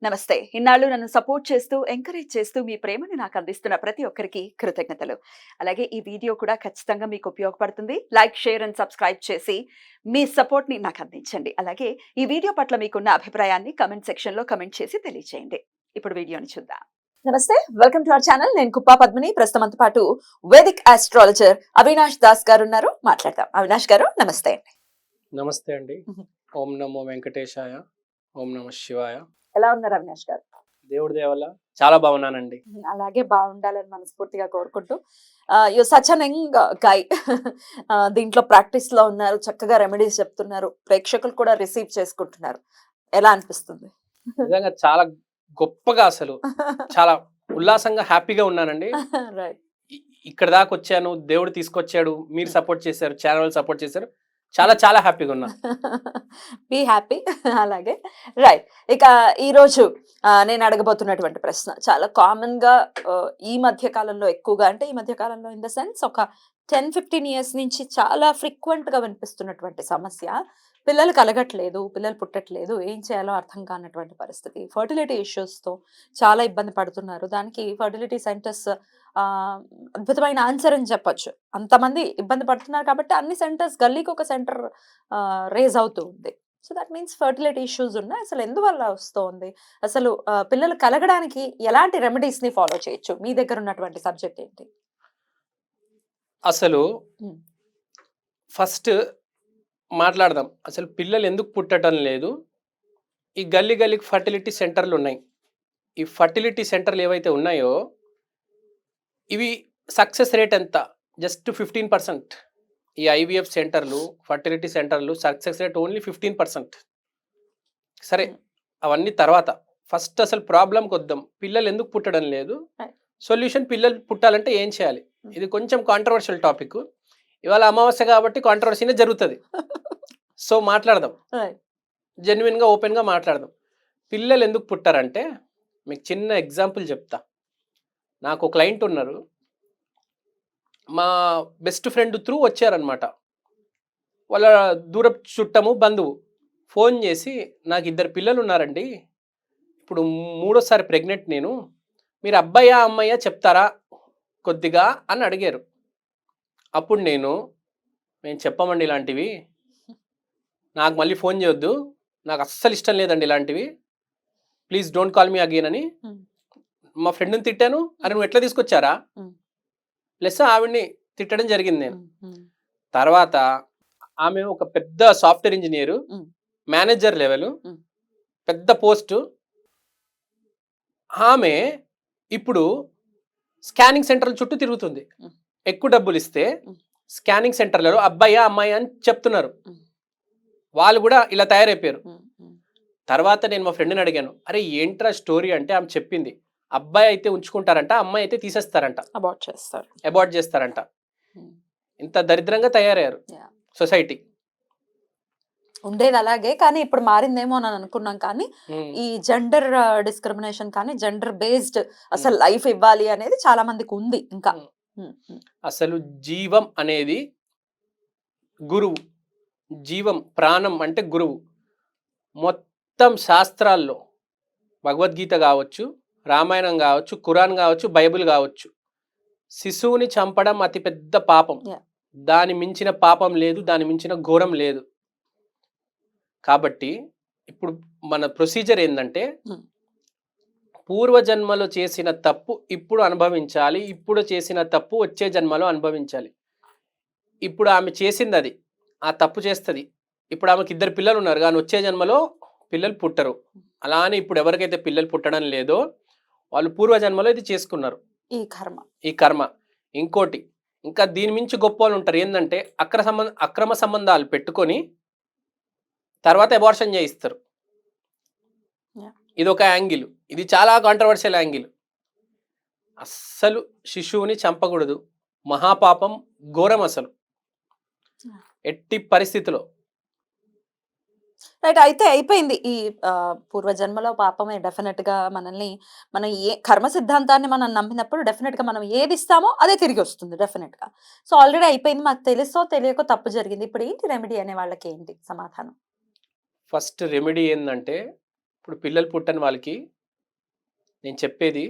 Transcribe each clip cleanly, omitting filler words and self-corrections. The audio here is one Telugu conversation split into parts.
నమస్తే. ఇన్నాళ్ళు నన్ను సపోర్ట్ చేస్తూ, ఎంకరేజ్ చేస్తూ మీ ప్రేమని నాకు అందిస్తున్న ప్రతి ఒక్కరికి కృతజ్ఞతలు. అలాగే ఈ వీడియో కూడా ఖచ్చితంగా మీకు ఉపయోగపడుతుంది. లైక్, షేర్ అండ్ సబ్స్క్రైబ్ చేసి మీ సపోర్ట్‌ని నాకు అందించండి. అలాగే ఈ వీడియో పట్ల మీకున్న అభిప్రాయాన్ని కామెంట్ సెక్షన్‌లో కామెంట్ చేసి తెలియజేయండి. ఇప్పుడు వీడియోని చూద్దాం. నమస్తే. Welcome to our channel. నేను కుప్పా పద్మిని. ప్రస్తుతం మనతో పాటు వేదిక్ ఆస్ట్రాలజర్ అవినాష్ దాస్ గారు ఉన్నారు. మాట్లాడదాం. అవినాష్ గారు నమస్తే అండి. నమస్తే అండి. ఓం నమో వెంకటేశాయ. ఓం నమ శివాయ. ఎలా ఉన్నారు అవినాష్ గారు? దేవుడి దయ వల్ల చాలా బాగున్నానండి. అలాగే బాగుండాలని మనస్ఫూర్తిగా కోరుకుంటూ you such an young guy. దీంట్లో ప్రాక్టీస్ లో ఉన్నారు, చక్కగా రెమెడీస్ చెప్తున్నారు, ప్రేక్షకులు కూడా రిసీవ్ చేసుకుంటున్నారు. ఎలా అనిపిస్తుంది? నిజంగా చాలా గొప్పగా అసలు చాలా ఉల్లాసంగా హ్యాపీగా ఉన్నానండి. రైట్. ఇక్కడ దాకా వచ్చాను, దేవుడు తీసుకొచ్చాడు, మీరు సపోర్ట్ చేశారు, ఛానల్ సపోర్ట్ చేశారు. చాలా చాలా హ్యాపీగా ఉన్నా. Be happy. అలాగే రైట్. ఇక ఈరోజు నేను అడగబోతున్నటువంటి ప్రశ్న చాలా కామన్ గా ఈ మధ్య కాలంలో ఎక్కువగా, అంటే ఈ మధ్య కాలంలో ఇన్ ద సెన్స్ ఒక 10-15 ఇయర్స్ నుంచి చాలా ఫ్రీక్వెంట్ గా వినిపిస్తున్నటువంటి సమస్య. పిల్లలు కలగట్లేదు, పిల్లలు పుట్టట్లేదు, ఏం చేయాలో అర్థం కానటువంటి పరిస్థితి. ఫర్టిలిటీ ఇష్యూస్ తో చాలా ఇబ్బంది పడుతున్నారు. దానికి ఫర్టిలిటీ సెంటర్స్ అద్భుతమైన ఆన్సర్ అని చెప్పొచ్చు. అంతమంది ఇబ్బంది పడుతున్నారు కాబట్టి అన్ని సెంటర్స్, గల్లీకి ఒక సెంటర్ రేజ్ అవుతూ ఉంది. So that means fertility issues ఉన్నాయి. అసలు ఎందువల్ల వస్తుంది? అసలు పిల్లలు కలగడానికి ఎలాంటి రెమెడీస్ ని ఫాలో చేయొచ్చు? మీ దగ్గర ఉన్నటువంటి సబ్జెక్ట్ ఏంటి? అసలు ఫస్ట్ మాట్లాడదాం. అసలు పిల్లలు ఎందుకు పుట్టడం లేదు? ఈ గల్లీ గల్లీకి ఫర్టిలిటీ సెంటర్లు ఉన్నాయి. ఈ ఫర్టిలిటీ సెంటర్లు ఏవైతే ఉన్నాయో ఇవి సక్సెస్ రేట్ ఎంత? జస్ట్ 15%. ఈ ఐవీఎఫ్ సెంటర్లు, ఫర్టిలిటీ సెంటర్లు సక్సెస్ రేట్ ఓన్లీ 15%. సరే, అవన్నీ తర్వాత. ఫస్ట్ అసలు ప్రాబ్లంకి వద్దాం. పిల్లలు ఎందుకు పుట్టడం లేదు? సొల్యూషన్, పిల్లలు పుట్టాలంటే ఏం చేయాలి? ఇది కొంచెం కాంట్రవర్షియల్ టాపిక్. ఇవాళ అమావాస్య కాబట్టి కాంట్రవర్సీనే జరుగుతుంది. సో మాట్లాడదాం, జెన్యున్గా ఓపెన్గా మాట్లాడదాం. పిల్లలు ఎందుకు పుట్టారంటే మీకు చిన్న ఎగ్జాంపుల్ చెప్తా. నాకు ఒక క్లయింట్ ఉన్నారు, మా బెస్ట్ ఫ్రెండ్ త్రూ వచ్చారనమాట. వాళ్ళ దూరపు చుట్టము, బంధువు ఫోన్ చేసి, నాకు 2 పిల్లలు ఉన్నారండి, ఇప్పుడు 3వ సారి ప్రెగ్నెంట్ నేను, మీరు అబ్బాయా అమ్మాయా చెప్తారా కొద్దిగా అని అడిగారు. అప్పుడు మేము చెప్పమండి ఇలాంటివి, నాకు మళ్ళీ ఫోన్ చేయొద్దు, నాకు అస్సలు ఇష్టం లేదండి ఇలాంటివి, please don't call me again అని మా ఫ్రెండ్ని తిట్టాను. అరే నువ్వు ఎట్లా తీసుకొచ్చారా ప్లస్ ఆవిడ్ని తిట్టడం జరిగింది నేను. తర్వాత ఆమె ఒక పెద్ద సాఫ్ట్వేర్ ఇంజనీరు, మేనేజర్ లెవెల్, పెద్ద పోస్టు. ఆమె ఇప్పుడు స్కానింగ్ సెంటర్ల చుట్టూ తిరుగుతుంది. ఎక్కువ డబ్బులు ఇస్తే స్కానింగ్ సెంటర్లలో అబ్బాయా అమ్మాయి అని చెప్తున్నారు. వాళ్ళు కూడా ఇలా తయారైపోయారు. తర్వాత నేను మా ఫ్రెండ్ని అడిగాను, అరే ఏంట్రా స్టోరీ అంటే ఆమె చెప్పింది, అబ్బాయి అయితే ఉంచుకుంటారంట, అమ్మాయి అయితే తీసేస్తారంట, అబార్ట్ చేస్తారంట. ఇంత దరిద్రంగా తయారయ్యారు సొసైటీ. ఉండేది అలాగే, కానీ ఇప్పుడు మారిందేమో అని అనుకున్నాం. కానీ ఈ జెండర్ డిస్క్రిమినేషన్ కానీ, జెండర్ బేస్డ్ అసలు లైఫ్ ఇవ్వాలి అనేది చాలా మందికి ఉంది ఇంకా. అసలు జీవం అనేది గురువు, జీవం ప్రాణం అంటే గురువు. మొత్తం శాస్త్రాల్లో భగవద్గీత కావచ్చు, రామాయణం కావచ్చు, ఖురాన్ కావచ్చు, బైబిల్ కావచ్చు, శిశువుని చంపడం అతిపెద్ద పాపం. దాని మించిన పాపం లేదు, దాని మించిన ఘోరం లేదు. కాబట్టి ఇప్పుడు మన ప్రొసీజర్ ఏంటంటే, పూర్వజన్మలో చేసిన తప్పు ఇప్పుడు అనుభవించాలి, ఇప్పుడు చేసిన తప్పు వచ్చే జన్మలో అనుభవించాలి. ఇప్పుడు ఆమె చేసింది అది, ఆ తప్పు చేస్తుంది. ఇప్పుడు ఆమెకి 2 పిల్లలు ఉన్నారు, కానీ వచ్చే జన్మలో పిల్లలు పుట్టరు. అలానే ఇప్పుడు ఎవరికైతే పిల్లలు పుట్టడం లేదో వాళ్ళు పూర్వజన్మలో ఇది చేసుకున్నారు, ఈ కర్మ. ఇంకోటి, ఇంకా దీని మించి గొప్ప వాళ్ళు ఉంటారు. ఏంటంటే అక్రమ సంబంధాలు పెట్టుకొని తర్వాత అబార్షన్ చేయిస్తారు. ఇది ఒక యాంగిల్, ఇది చాలా కాంట్రవర్షియల్ యాంగిల్. అస్సలు శిశువుని చంపకూడదు, మహాపాపం, ఘోరం అసలు, ఎట్టి పరిస్థితిలో. రైట్. అయితే అయిపోయింది ఈ పూర్వజన్మలో పాపమే. డెఫినెట్ గా మనం ఏ కర్మ సిద్ధాంతాన్ని మనం నమ్మినప్పుడు డెఫినెట్ గా మనం ఏది ఇస్తామో అదే తిరిగి వస్తుంది డెఫినెట్ గా. సో ఆల్రెడీ అయిపోయింది, మాకు తెలుసో తెలియకో తప్పు జరిగింది. ఇప్పుడు ఏంటి రెమెడీ అనే వాళ్ళకి ఏంటి సమాధానం? ఫస్ట్ రెమెడీ ఏంటంటే, ఇప్పుడు పిల్లలు పుట్టని వాళ్ళకి నేను చెప్పేది,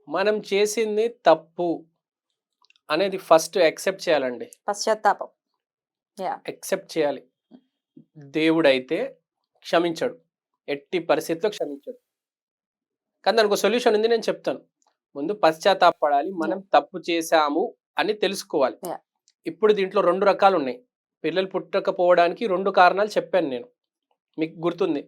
మనం చేసింది తప్పు అనేది ఫస్ట్ యాక్సెప్ట్ చేయాలండి. పశ్చాత్తాపం. యాహ్! యాక్సెప్ట్ చేయాలి. దేవుడైతే క్షమించడు. ఎట్టి పరిస్థితిలో క్షమించడు. కానీ దానికో సొల్యూషన్ ఉంది, నేను చెప్తాను. ముందు పశ్చాత్తాపపడాలి. మనం తప్పు చేశాము అని తెలుసుకోవాలి. యాహ్! ఇప్పుడు దీంట్లో 2 రకాలున్నాయి. పిల్లలు పుట్టకపోవడానికి 2 కారణాలు చెప్పాను నేను. మీకు గుర్తుంది.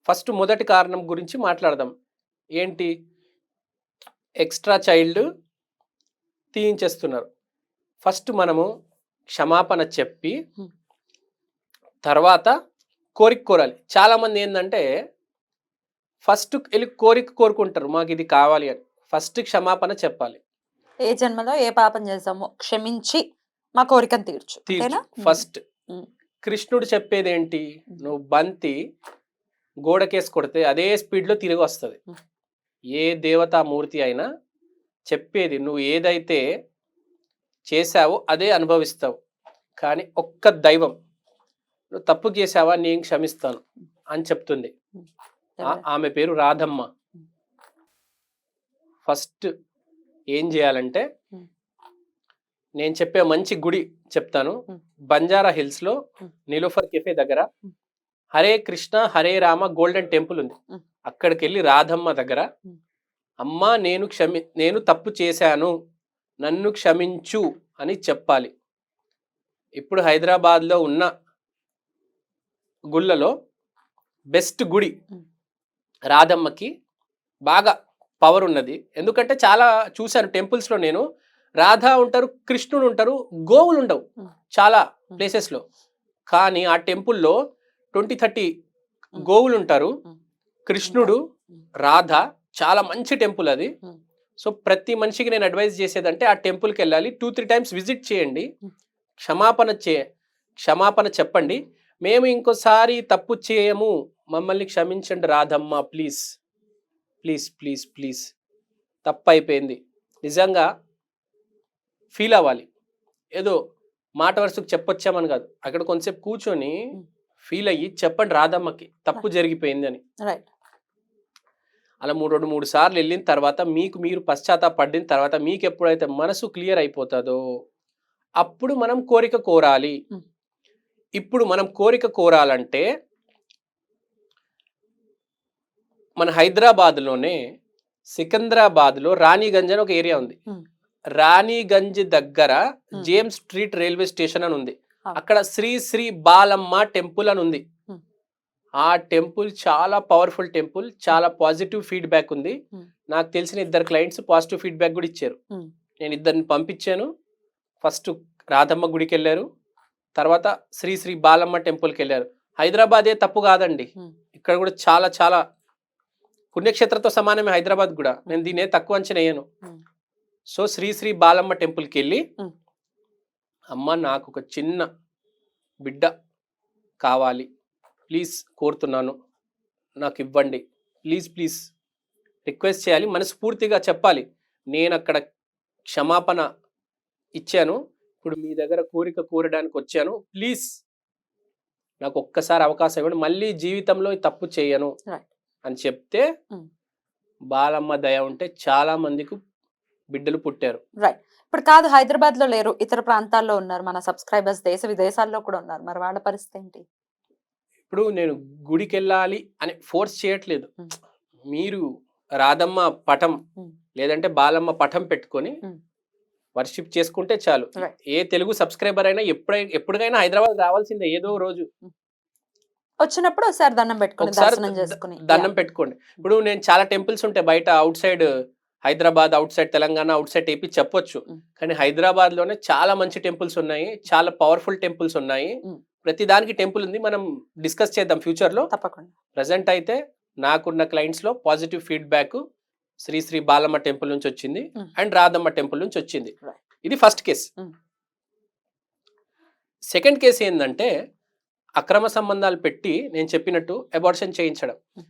ఫస్ట్ మొదటి కారణం గురించి మాట్లాడదాం. ఏంటి? Extra child తీయించేస్తున్నారు. ఫస్ట్ మనము క్షమాపణ చెప్పి హ్మ్. తర్వాత కోరిక కోరాలి. చాలామంది ఏందంటే ఫస్ట్ ఎళ్లి కోరిక కోరుకుంటారు. మాకిది కావాలి అని. ఫస్ట్ క్షమాపణ చెప్పాలి. ఏ జన్మలో ఏ పాపం చేశామో క్షమించి మా కోరికను తీర్చు. తీర్చు అంతేనా? ఫస్ట్. హ్మ్. కృష్ణుడు చెప్పేదేంటి? నువ్వు బంతి గోడకేసి కొడితే అదే స్పీడ్‌లో తిరిగొస్తది. హ్మ్. ఏ దేవతామూర్తి అయినా చెప్పేది నువ్వు ఏదైతే చేశావో అదే అనుభవిస్తావు. కానీ ఒక్క దైవం నువ్వు తప్పు చేశావా నేను క్షమిస్తాను అని చెప్తుంది. ఆమె పేరు రాధమ్మ. హ్మ్. ఫస్ట్ ఏం చేయాలంటే హ్మ్. నేను చెప్పే మంచి గుడి చెప్తాను. హ్మ్. బంజారా హిల్స్‌లో హ్మ్. నీలోఫర్ కెఫే దగ్గర హ్మ్. హరే కృష్ణ హరే రామ గోల్డెన్ టెంపుల్ ఉంది. హ్మ్. అక్కడికెళ్ళి రాధమ్మ దగ్గర హ్మ్. అమ్మా నేను తప్పు చేశాను, నన్ను క్షమించు అని చెప్పాలి. ఇప్పుడు హైదరాబాద్‌లో ఉన్న గుళ్ళలో బెస్ట్ గుడి హ్మ్. రాధమ్మకి బాగా పవర్ ఉన్నది. ఎందుకంటే చాలా చూశాను టెంపుల్స్‌లో నేను. రాధ ఉంటారు, కృష్ణుడు ఉంటారు, గోవులు ఉండవు హ్మ్. చాలా హ్మ్. ప్లేసెస్‌లో. కానీ ఆ టెంపుల్‌లో 20, 30 హ్మ్. గోవులు ఉంటారు. హ్మ్. కృష్ణుడు, హ్మ్. రాధ చాలా మంచి టెంపుల్ అది. హ్మ్. సో ప్రతి మనిషికి నేను అడ్వైస్ చేసేదంటే ఆ టెంపుల్‌కెళ్ళాలి. 2, 3 టైమ్స్ విజిట్ చేయండి. హ్మ్. క్షమాపణ చెప్పండి. మేము ఇంకోసారి తప్పు చేయము. మమ్మల్ని క్షమించండి Radhamma please. Please, please, please. తప్పయిపోయింది. నిజంగా ఫీల్ అవ్వాలి. ఏదో మాట వరుసకు చెప్పొచ్చామని కాదు. అక్కడ కొంతసేపు కూర్చొని హ్మ్. ఫీల్ అయ్యి చెప్పండి రాధమ్మకి తప్పు జరిగిపోయింది అని. రైట్. అలా 2 సార్లు వెళ్ళిన తర్వాత మీకు మీరు పశ్చాత్తాపడిన తర్వాత మీకు ఎప్పుడైతే మనసు క్లియర్ అయిపోతుందో అప్పుడు మనం కోరిక కోరాలి. హ్మ్. ఇప్పుడు మనం కోరిక కోరాలంటే మన హైదరాబాద్‌లోనే సికింద్రాబాద్‌లో రాణిగంజ్ అని ఒక ఏరియా ఉంది. హ్మ్. రాణిగంజ్ దగ్గర హ్మ్. జేమ్స్ స్ట్రీట్ రైల్వే స్టేషన్ అని ఉంది. ఆ! అక్కడ శ్రీ శ్రీ బాలమ్మ టెంపుల్ అని ఉంది. హ్మ్. ఆ టెంపుల్ చాలా పవర్ఫుల్ టెంపుల్. చాలా పాజిటివ్ ఫీడ్‌బ్యాక్ ఉంది. హ్మ్. నాకు తెలిసిన 2 క్లయింట్స్ పాజిటివ్ ఫీడ్‌బ్యాక్ కూడా ఇచ్చారు. హ్మ్. నేను ఇద్దరిని పంపించాను. ఫస్ట్ రాధమ్మ గుడికెళ్లారు. తర్వాత శ్రీ శ్రీ బాలమ్మ టెంపుల్‌కెళ్లారు. హైదరాబాదే తప్పు కాదండి. హ్మ్. ఇక్కడ కూడా చాలా చాలా పుణ్యక్షేత్రంతో సమానమే హైదరాబాద్ కూడా. నేను దీన్నే తక్కువ అంచనా వేయను. హ్మ్. సో శ్రీ శ్రీ బాలమ్మ టెంపుల్‌కెళ్ళి హ్మ్. అమ్మ నాకొక చిన్న బిడ్డ కావాలి. ప్లీజ్ కోరుతున్నాను. నాకివ్వండి. ప్లీజ్, ప్లీజ్ రిక్వెస్ట్ చేయాలి. మనస్ఫూర్తిగా చెప్పాలి. నేనక్కడ క్షమాపణ ఇచ్చాను. ఇప్పుడు మీ దగ్గర కోరిక కోరడానికొచ్చాను. ప్లీజ్ నాకొక్కసారి అవకాశం ఇవ్వండి. మళ్ళీ జీవితంలో ఈ తప్పు చేయను రైట్. అని చెప్తే హ్మ్. బాలమ్మ దయ ఉంటే చాలా మందికి బిడ్డలు పుట్టారు. రైట్. ఇప్పుడు కాదు హైదరాబాద్‌లో లేరు. ఇతర ప్రాంతాల్లో ఉన్నారు. మన సబ్‌స్క్రైబర్స్ దేశ విదేశాల్లో కూడా ఉన్నారు. మరి వాళ్ళ పరిస్థితి ఏంటి? ఇప్పుడు నేను గుడికెళ్ళాలి అని ఫోర్స్ చేయట్లేదు. హ్మ్. మీరు రాధమ్మ పటం హ్మ్. లేదంటే బాలమ్మ పటం పెట్టుకొని హ్మ్. వర్షిప్ చేసుకుంటే చాలు. రైట్. ఏ తెలుగు సబ్స్క్రైబర్ అయినా ఎప్పటికైనా హైదరాబాద్ రావాల్సిందే ఏదో రోజు. హ్మ్. వచ్చినప్పుడు ఒకసారి దండం పెట్టుకొని, ఒకసారి దర్శనం చేసుకొని. దండం యాహ్! పెట్టుకోండి. ఇప్పుడు నేను చాలా టెంపుల్స్ ఉంటాయి బయట out side Hyderabad, out side Telangana, out side AP చెప్పొచ్చు. హ్మ్. కానీ హైదరాబాద్‌లోనే చాలా మంచి టెంపుల్స్ ఉన్నాయి. చాలా పవర్‌ఫుల్ టెంపుల్స్ ఉన్నాయి. హ్మ్. ప్రతి దానికి టెంపుల్ ఉంది. మనం డిస్కస్ చేద్దాం ఫ్యూచర్‌లో. తప్పకుండా. ప్రెజెంట్ అయితే నాకున్న క్లయింట్స్‌లో positive feedback Sri Sri Balamma temple నుంచి వచ్చింది. హ్మ్. అండ్ రాధమ్మ టెంపుల్ నుంచి వచ్చింది. రైట్. ఇది ఫస్ట్ కేస్. హ్మ్. సెకండ్ కేస్ ఏందంటే అక్రమ సంబంధాలు పెట్టి నేను చెప్పినట్టు అబార్షన్ చేయించడం. హ్మ్.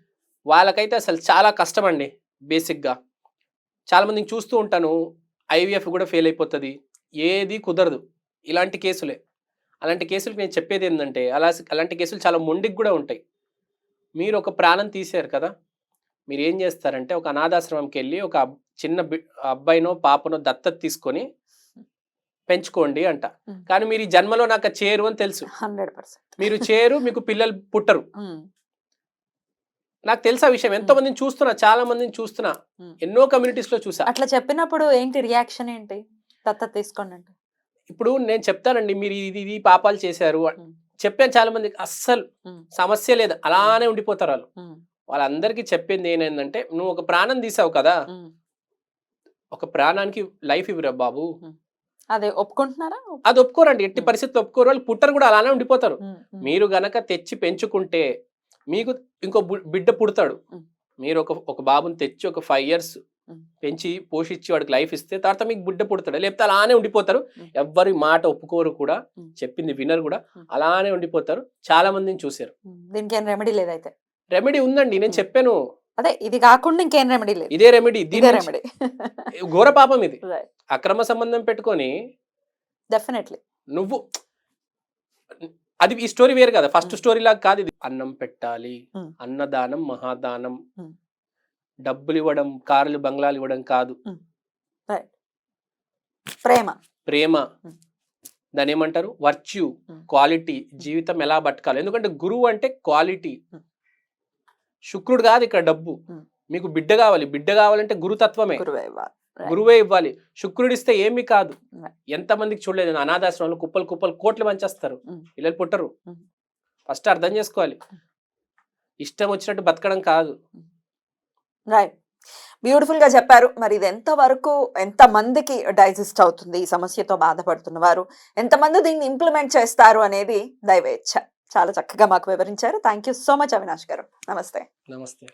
వాళ్ళకైతే అసలు చాలా కష్టమండి బేసిక్‌గా. చాలా మందిని చూస్తూ ఉంటాను. ఐవీఎఫ్ కూడా ఫెయిల్ అయిపోతది. ఏది కుదరదు. ఇలాంటి కేసులే. అలాంటి కేసులకి నేను చెప్పేదేందంటే అలాంటి కేసులు చాలా మొండికి గూడా ఉంటాయి. మీరు ఒక ప్రాణం తీశారు కదా! మీరు ఏం చేస్తారంటే ఒక అనాథాశ్రమంకి వెళ్ళి ఒక చిన్న అబ్బాయినో పాపనో దత్తత తీసుకొని పెంచుకోండి అంట. ఉమ్. కానీ మీరు ఈ జన్మలో నాకు అది చేయరు అని తెలుసు. 100%. మీరు చేయరు, మీకు పిల్లలు పుట్టరు. ఉమ్. నాకు తెలుసు ఆ విషయం. ఎంతో మందిని చూస్తున్నా, చాలా మందిని చూస్తున్నా, ఉమ్. ఎన్నో కమ్యూనిటీస్ లో చూసా. అట్లా చెప్పినప్పుడు ఏంటి రియాక్షన్ ఏంటి? దత్తత తీసుకోండి అంటే ఇప్పుడు నేను చెప్తానండి, మీరు ఇది ఇది పాపాలు చేశారు ఉమ్. చెప్పాను చాలా మందికి. అస్సలు ఉమ్. సమస్య లేదు, అలానే ఉండిపోతారు వాళ్ళు. ఉమ్. వాళ్ళందరికీ చెప్పింది ఏంటంటే, నువ్వు ఒక ప్రాణం తీసావు కదా, ఉమ్. ఒక ప్రాణానికి లైఫ్ ఇవ్వరా బాబు. అదే ఒప్పుకుంటున్నారా? అది ఒప్పుకోరండి, ఎట్టి పరిస్థితులు ఒప్పుకోరు. వాళ్ళు పుట్టరు కూడా, అలానే ఉండిపోతారు. ఉమ్. ఉమ్. మీరు గనక తెచ్చి పెంచుకుంటే మీకు ఇంకో బిడ్డ పుడతాడు. ఉమ్. మీరు ఒక బాబుని తెచ్చి ఒక 5 years ఉమ్. పెంచి పోషించి వాడికి లైఫ్ ఇస్తే తర్వాత మీకు బిడ్డ పుడతాడు. లేకపోతే అలానే ఉండిపోతారు. ఉమ్. ఎవ్వరి మాట ఒప్పుకోరు కూడా, ఉమ్. చెప్పింది వినరు కూడా, ఉమ్. అలానే ఉండిపోతారు. చాలా మందిని చూశారు. ఉమ్. దీనికి ఏం రెమెడీ లేదైతే? రెమెడీ ఉందండి, నేను చెప్పాను. అదే ఇది కాకుండా ఇంకేం రెమెడీ లేదు? ఇదే రెమెడీ. ఇదే దీని రెమెడీ. ఘోర పాపం ఇది. రైట్. అక్రమ సంబంధం పెట్టుకొని డెఫినెట్లీ. నువ్వు అది ఈ స్టోరీ వేరు కదా, ఫస్ట్ స్టోరీ లాగా కాదు ఇది. అన్నం పెట్టాలి, ఉమ్. అన్నదానం మహాదానం, ఉమ్. డబ్బులు ఇవ్వడం, కార్లు బంగ్లాలు ఇవ్వడం కాదు. రైట్. ప్రేమ. ప్రేమ, ఉమ్. దాని ఏమంటారు, వర్చ్యూ, ఉమ్. క్వాలిటీ, జీవితం ఎలా బతకాలి. ఎందుకంటే గురువు అంటే క్వాలిటీ. ఉమ్. శుక్రుడు కాదు ఇక్కడ డబ్బు. ఉమ్. మీకు బిడ్డ కావాలి, బిడ్డ కావాలంటే గురుతత్వమే, గురువే ఇవ్వాలి. Right. గురువే ఇవ్వాలి. శుక్రుడు ఇస్తే ఏమీ కాదు. Right. ఎంతమందికి చూడలేదు, అనాథాశ్రమంలో కుప్పలు కుప్పలు కోట్లు పంచేస్తారు, ఉమ్. పిల్లలు పుట్టరు. ఉమ్. ఫస్ట్ అర్థం చేసుకోవాలి, ఇష్టం వచ్చినట్టు బతకడం కాదు. రైట్. బ్యూటిఫుల్ గా చెప్పారు. మరి ఇది ఎంత మందికి డైజెస్ట్ అవుతుంది, ఈ సమస్యతో బాధపడుతున్న వారు ఎంతమంది దీన్ని ఇంప్లిమెంట్ చేస్తారు అనేది దైవ ఇచ్చ. చాలా చక్కగా మాకు వివరించారు. Thank you so much Avinash గారు. నమస్తే. నమస్తే.